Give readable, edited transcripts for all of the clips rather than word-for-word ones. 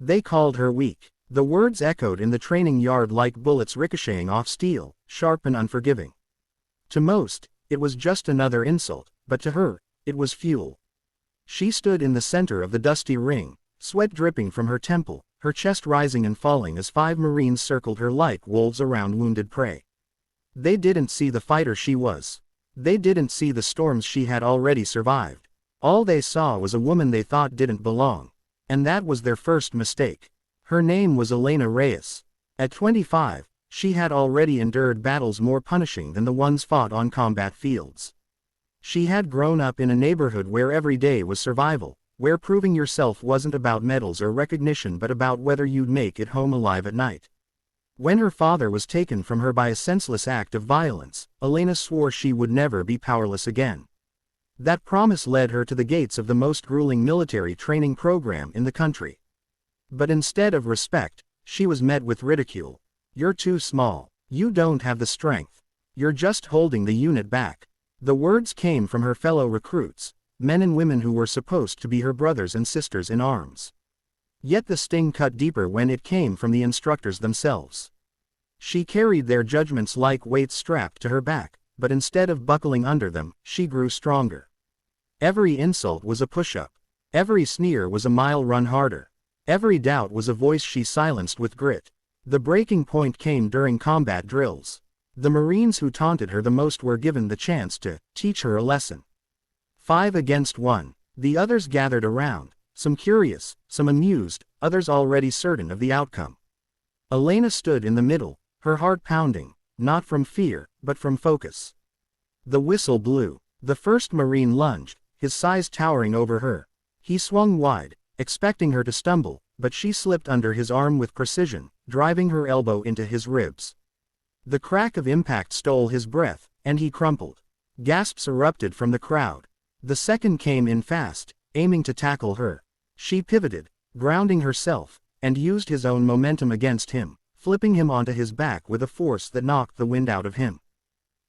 They called her weak. The words echoed in the training yard like bullets ricocheting off steel, sharp and unforgiving. To most, it was just another insult, but to her, it was fuel. She stood in the center of the dusty ring, sweat dripping from her temple, her chest rising and falling as 5 Marines circled her like wolves around wounded prey. They didn't see the fighter she was. They didn't see the storms she had already survived. All they saw was a woman they thought didn't belong. And that was their first mistake. Her name was Elena Reyes. At 25, she had already endured battles more punishing than the ones fought on combat fields. She had grown up in a neighborhood where every day was survival, where proving yourself wasn't about medals or recognition but about whether you'd make it home alive at night. When her father was taken from her by a senseless act of violence, Elena swore she would never be powerless again. That promise led her to the gates of the most grueling military training program in the country. But instead of respect, she was met with ridicule. You're too small. You don't have the strength. You're just holding the unit back. The words came from her fellow recruits, men and women who were supposed to be her brothers and sisters in arms. Yet the sting cut deeper when it came from the instructors themselves. She carried their judgments like weights strapped to her back, but instead of buckling under them, she grew stronger. Every insult was a push-up. Every sneer was a mile run harder. Every doubt was a voice she silenced with grit. The breaking point came during combat drills. The Marines who taunted her the most were given the chance to teach her a lesson. 5 against 1. The others gathered around, some curious, some amused, others already certain of the outcome. Elena stood in the middle, her heart pounding, not from fear, but from focus. The whistle blew. The first Marine lunged, his size towering over her. He swung wide, expecting her to stumble, but she slipped under his arm with precision, driving her elbow into his ribs. The crack of impact stole his breath, and he crumpled. Gasps erupted from the crowd. The second came in fast, aiming to tackle her. She pivoted, grounding herself, and used his own momentum against him, flipping him onto his back with a force that knocked the wind out of him.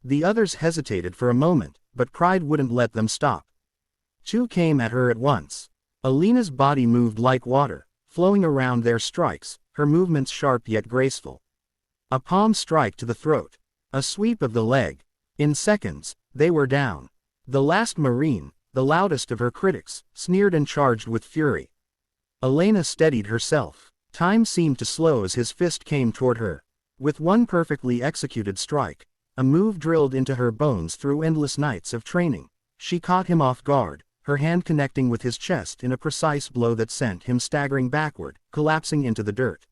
The others hesitated for a moment, but pride wouldn't let them stop. 2 came at her at once. Elena's body moved like water, flowing around their strikes, her movements sharp yet graceful. A palm strike to the throat. A sweep of the leg. In seconds, they were down. The last Marine, the loudest of her critics, sneered and charged with fury. Elena steadied herself. Time seemed to slow as his fist came toward her. With one perfectly executed strike, a move drilled into her bones through endless nights of training, she caught him off guard, her hand connecting with his chest in a precise blow that sent him staggering backward, collapsing into the dirt.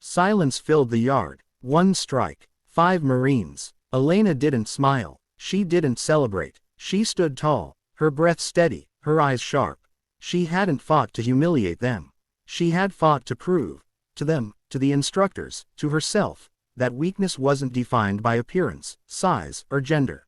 Silence filled the yard. 1 strike. 5 Marines. Elena didn't smile. She didn't celebrate. She stood tall, her breath steady, her eyes sharp. She hadn't fought to humiliate them. She had fought to prove, to them, to the instructors, to herself, that weakness wasn't defined by appearance, size, or gender.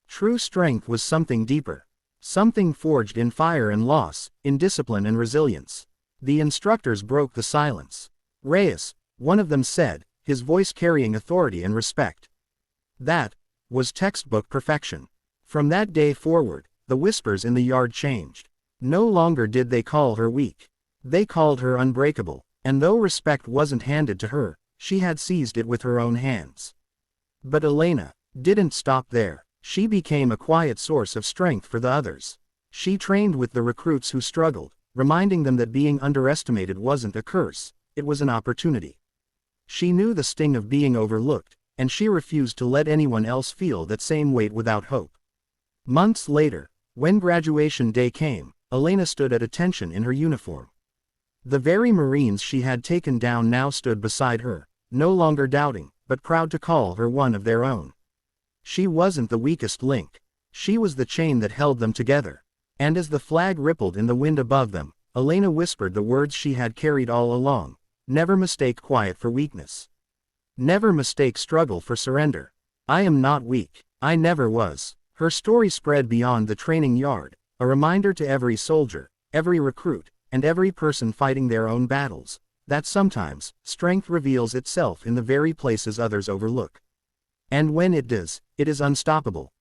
True strength was something deeper. Something forged in fire and loss, in discipline and resilience. The instructors broke the silence. Reyes, one of them said, his voice carrying authority and respect. That was textbook perfection. From that day forward, the whispers in the yard changed. No longer did they call her weak. They called her unbreakable, and though respect wasn't handed to her, she had seized it with her own hands. But Elena didn't stop there. She became a quiet source of strength for the others. She trained with the recruits who struggled, reminding them that being underestimated wasn't a curse, it was an opportunity. She knew the sting of being overlooked, and she refused to let anyone else feel that same weight without hope. Months later, when graduation day came, Elena stood at attention in her uniform. The very Marines she had taken down now stood beside her, no longer doubting, but proud to call her one of their own. She wasn't the weakest link. She was the chain that held them together. And as the flag rippled in the wind above them, Elena whispered the words she had carried all along. Never mistake quiet for weakness. Never mistake struggle for surrender. I am not weak. I never was. Her story spread beyond the training yard, a reminder to every soldier, every recruit, and every person fighting their own battles, that sometimes, strength reveals itself in the very places others overlook. And when it does, it is unstoppable.